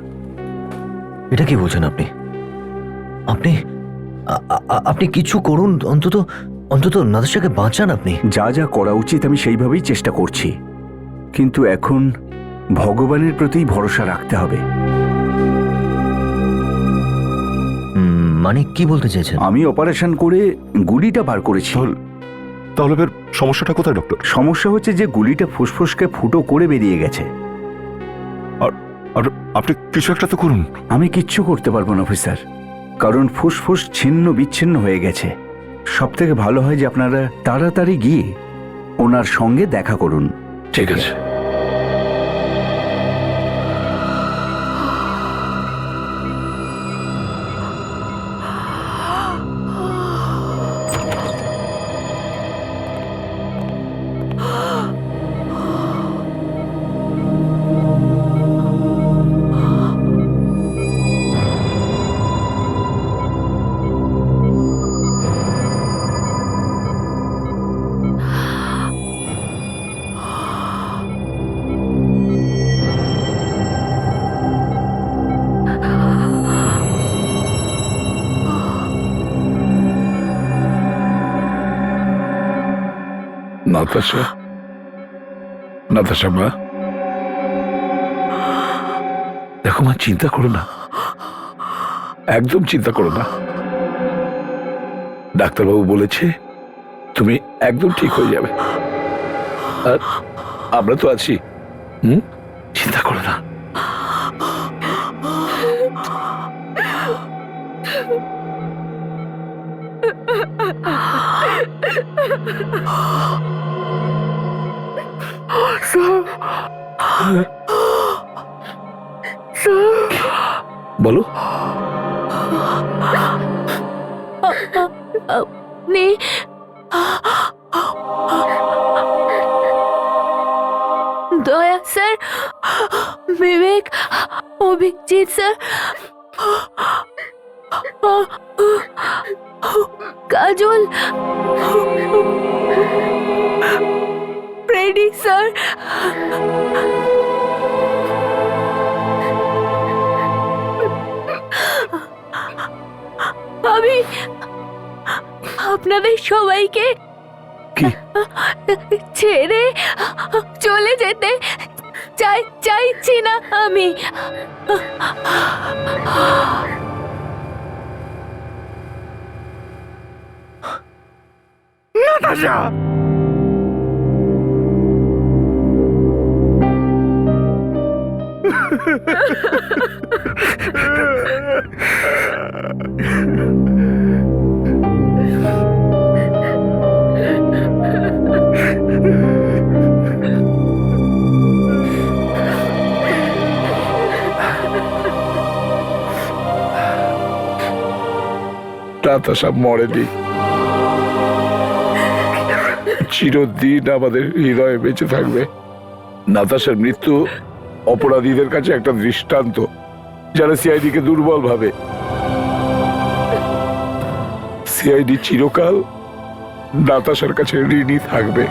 এটা কি বলছেন আপনি? আপনি আপনি কিছু করুন, অন্তত অন্তত নাতাশাকে বাঁচান আপনি। যা যা করা উচিত আমি সেইভাবেই চেষ্টা করছি, কিন্তু এখন ভগবানের প্রতি ভরসা রাখতে হবে। মানে কি বলতে চাইছেন? আমি অপারেশন করে গুলিটা বার করেছি। তাহলে ফের সমস্যাটা কোথায় ডক্টর? সমস্যা হচ্ছে যে গুলিটা ফুসফুসকে ফুটো করে বেরিয়ে গেছে। আর আপনি কিছু একটা তো করুন। আমি কিচ্ছু করতে পারবো না অফিসার, কারণ ফুসফুস ছিন্ন বিচ্ছিন্ন হয়ে গেছে। সব থেকে ভালো হয় যে আপনারা তাড়াতাড়ি গিয়ে ওনার সঙ্গে দেখা করুন। ঠিক আছে। নাতাশা, নাতাশা মা, দেখো মা, চিন্তা করো না, একদম চিন্তা করো না। ডাক্তারবাবু বলেছে তুমি একদম ঠিক হয়ে যাবে, আর আমরা তো আছি। চিন্তা করো না। বলো। আপনি দয়া স্যার, বিবেক, অভিজিৎ স্যার, কাজল, ফ্রেডি স্যার, আমি আপনাদের সবাইকে ছেড়ে চলে যেতে চাইছি না। আমি নাতাশা, নাতাশা মরেনি, চিরদিন আমাদের হৃদয়ে বেঁচে থাকবে। নাতাশার মৃত্যু অপরাধীদের কাছে একটা দৃষ্টান্ত, যারা সিআইডি কে দুর্বল ভাবে। সিআইডি চিরকাল নাতাশার কাছে ঋণী থাকবে।